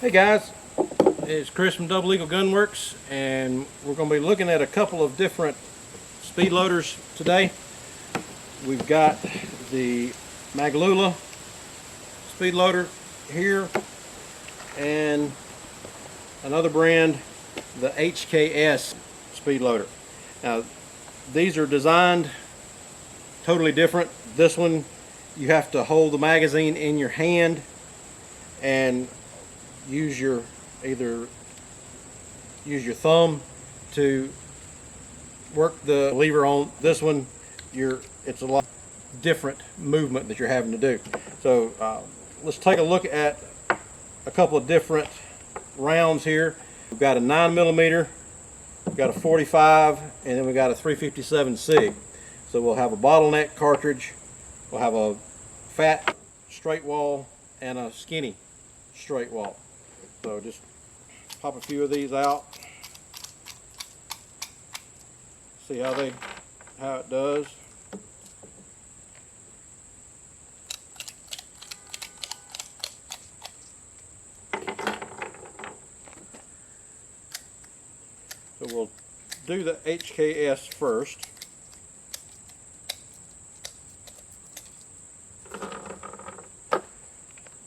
Hey guys, it's Chris from Double Eagle Gunworks, and we're going to be looking at a couple of different speed loaders today. We've got the Maglula Speedloader here, and another brand, the HKS Speedloader. Now, these are designed totally different. This one, you have to hold the magazine in your hand and use your thumb to work the lever on. This one, it's a lot different movement that you're having to do. So let's take a look at a couple of different rounds here. We've got a 9mm, we've got a 45, and then we've got a 357 Sig. So we'll have a bottleneck cartridge, we'll have a fat straight wall and a skinny straight wall. So just pop a few of these out, see how it does. So we'll do the HKS first.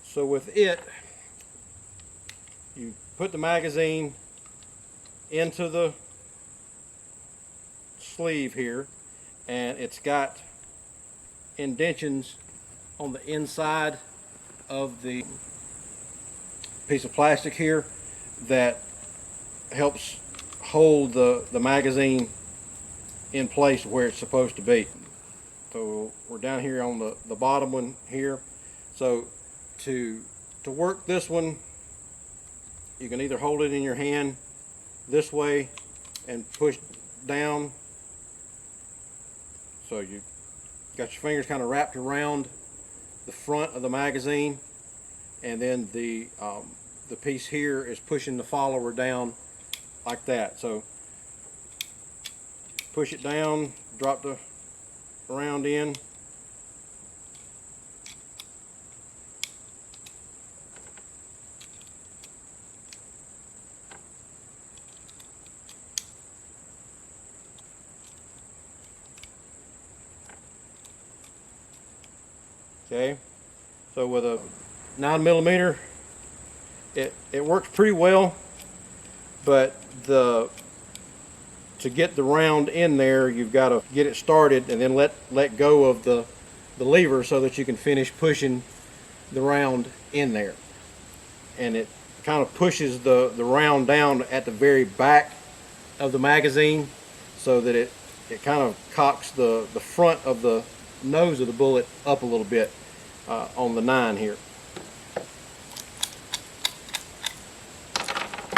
So with it, you put the magazine into the sleeve here, and it's got indentions on the inside of the piece of plastic here that helps hold the magazine in place where it's supposed to be. So we're down here on the bottom one here. So to work this one, you can either hold it in your hand this way and push down. So you got your fingers kind of wrapped around the front of the magazine, and then the piece here is pushing the follower down like that. So push it down, drop the round in. Okay, so with a 9mm, it works pretty well, but to get the round in there, you've got to get it started and then let go of the lever so that you can finish pushing the round in there. And it kind of pushes the round down at the very back of the magazine so that it kind of cocks the front of the nose of the bullet up a little bit on the 9 here.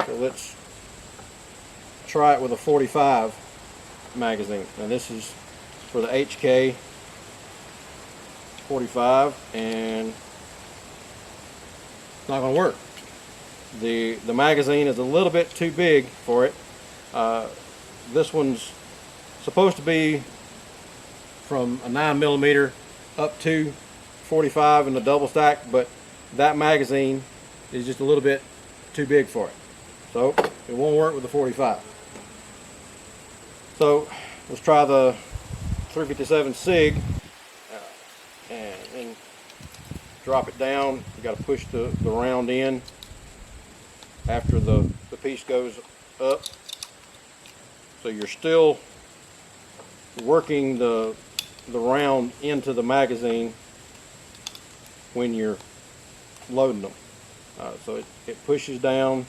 So let's try it with a 45 magazine. Now this is for the HK 45, and it's not going to work. The magazine is a little bit too big for it. This one's supposed to be from a 9mm up to 45 in the double stack, but that magazine is just a little bit too big for it. So it won't work with the 45. So let's try the 357 Sig, and then drop it down. You got to push the round in after the piece goes up. So you're still working the round into the magazine when you're loading them. So it pushes down,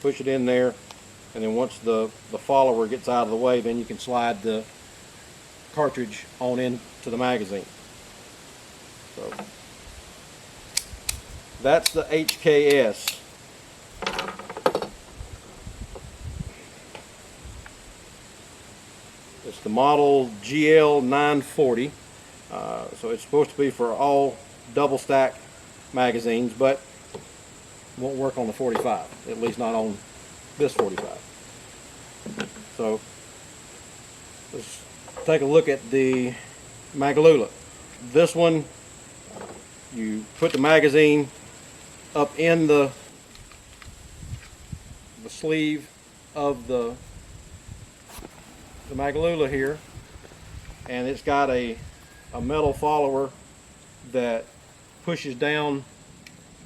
push it in there, and then once the follower gets out of the way, then you can slide the cartridge on into the magazine. So that's the HKS. It's the model GL 940. So it's supposed to be for all double stack magazines, but won't work on the 45, at least not on this 45. So let's take a look at the Magalula. This one, you put the magazine up in the sleeve of the Magalula here, and it's got a metal follower that pushes down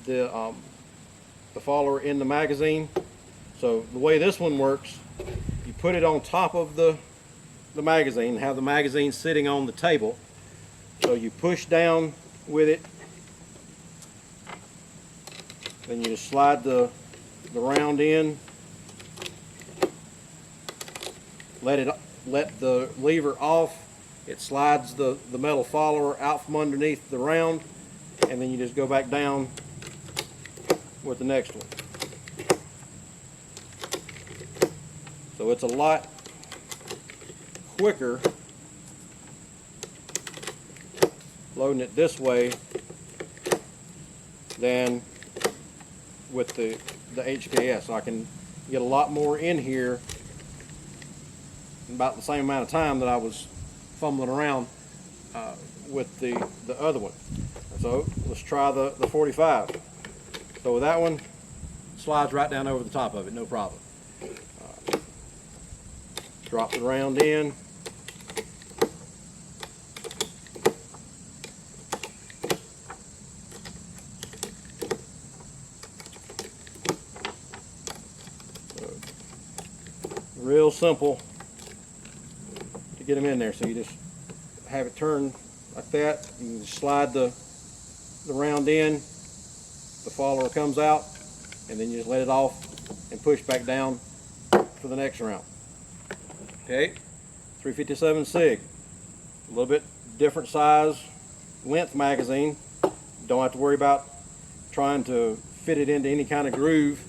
the follower in the magazine. So the way this one works, you put it on top of the magazine, have the magazine sitting on the table. So you push down with it, then you just slide the round in, let the lever off, it slides the metal follower out from underneath the round, and then you just go back down with the next one. So it's a lot quicker loading it this way than with the HKS. So I can get a lot more in here in about the same amount of time that I was fumbling around with the other one. So let's try the 45. So with that one, slides right down over the top of it, no problem. Drop the round in. Real simple to get them in there. So you just have it turn like that. You can just slide the round in, the follower comes out, and then you just let it off and push back down for the next round. Okay, 357 Sig, a little bit different size, length magazine. Don't have to worry about trying to fit it into any kind of groove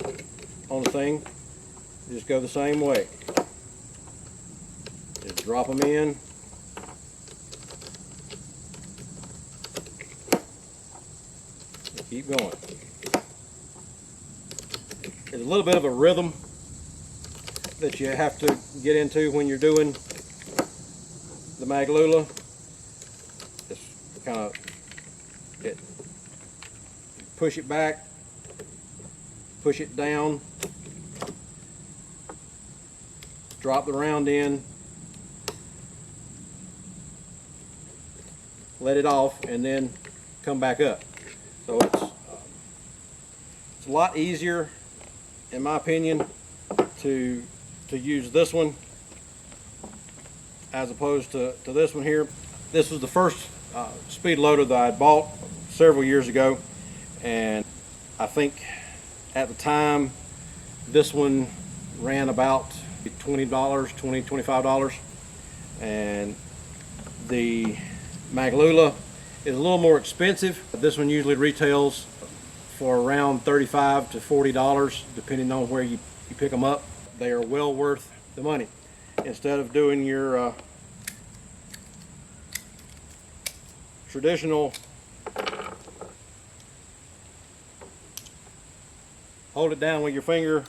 on the thing. You just go the same way. Just drop them in. And keep going. There's a little bit of a rhythm that you have to get into when you're doing the Maglula. Just kind of push it back, push it down, drop the round in, let it off, and then come back up. So it's a lot easier, in my opinion, to use this one as opposed to this one here. This was the first speed loader that I had bought several years ago, and I think at the time this one ran about $20, $25, and the Maglula is a little more expensive. This one usually retails for around $35 to $40 depending on where you pick them up. They are well worth the money. Instead of doing your traditional hold it down with your finger,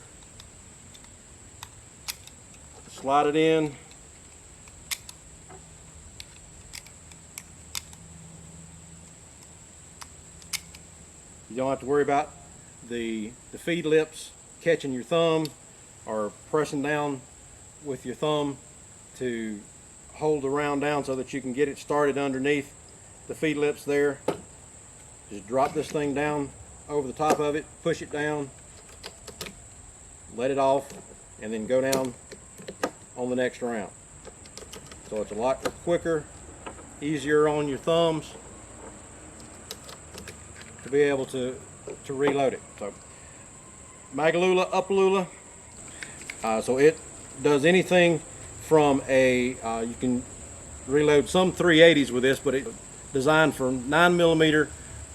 slide it in, you don't have to worry about the feed lips catching your thumb or pressing down with your thumb to hold the round down so that you can get it started underneath the feed lips there. Just drop this thing down over the top of it, push it down, let it off, and then go down on the next round. So it's a lot quicker, easier on your thumbs to be able to reload it. So Magalula Uplula. So it does anything from you can reload some 380s with this, but it's designed from 9mm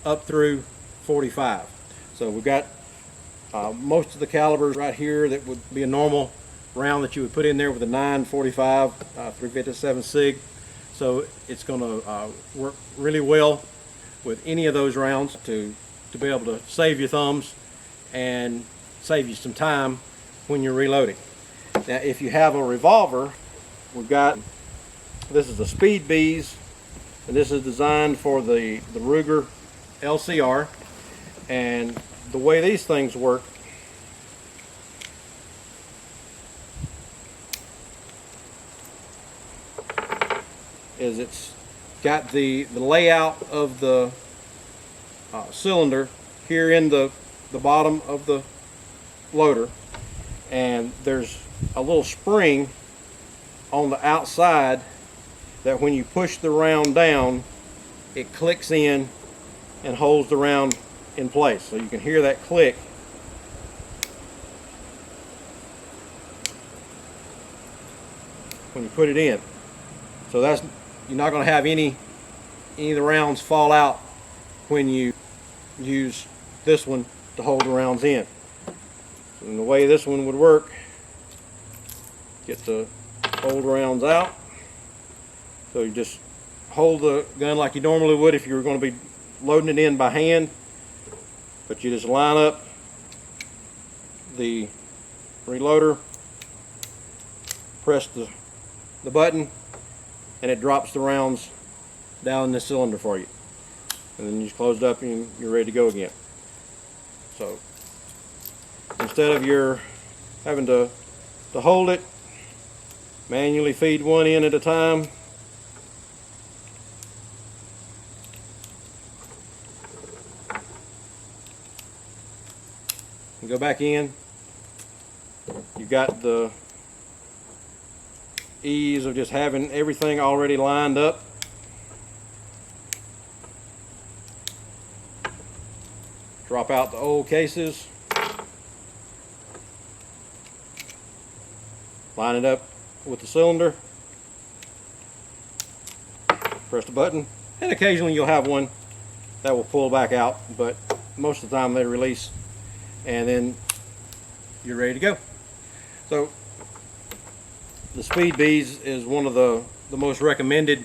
up through 45. So we've got most of the calibers right here that would be a normal round that you would put in there with a 945 357 Sig. So it's going to work really well with any of those rounds to be able to save your thumbs and save you some time when you're reloading. Now if you have a revolver, we've got, this is a Speed Beez, and this is designed for the Ruger LCR. And the way these things work, is it's got the layout of the cylinder here in the bottom of the loader, and there's a little spring on the outside that when you push the round down, it clicks in and holds the round in place. So you can hear that click. When you put it in. So that's, you're not going to have any of the rounds fall out when you use this one to hold the rounds in. And the way this one would work, get the old rounds out. So you just hold the gun like you normally would if you were going to be loading it in by hand, but you just line up the reloader, press the button, and it drops the rounds down in the cylinder for you. And then you just close it up and you're ready to go again. So instead of your having to hold it, manually feed one in at a time, and go back in, you've got the ease of just having everything already lined up. Drop out the old cases, line it up with the cylinder, press the button, and occasionally you'll have one that will pull back out, but most of the time they release, and then you're ready to go. So the Speed Beez is one of the most recommended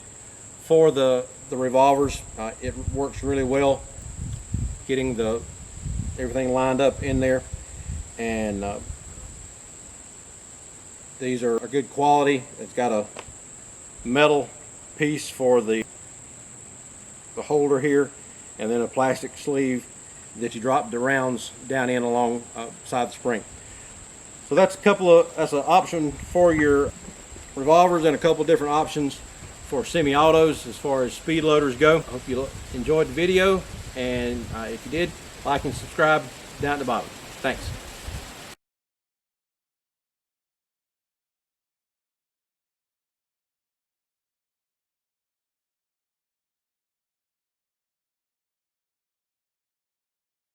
for the revolvers. It works really well getting everything lined up in there, and these are a good quality. It's got a metal piece for the holder here, and then a plastic sleeve that you drop the rounds down in along side the spring. So that's that's an option for your revolvers, and a couple different options for semi-autos as far as speed loaders go. I hope you enjoyed the video, and if you did, like and subscribe down at the bottom. Thanks.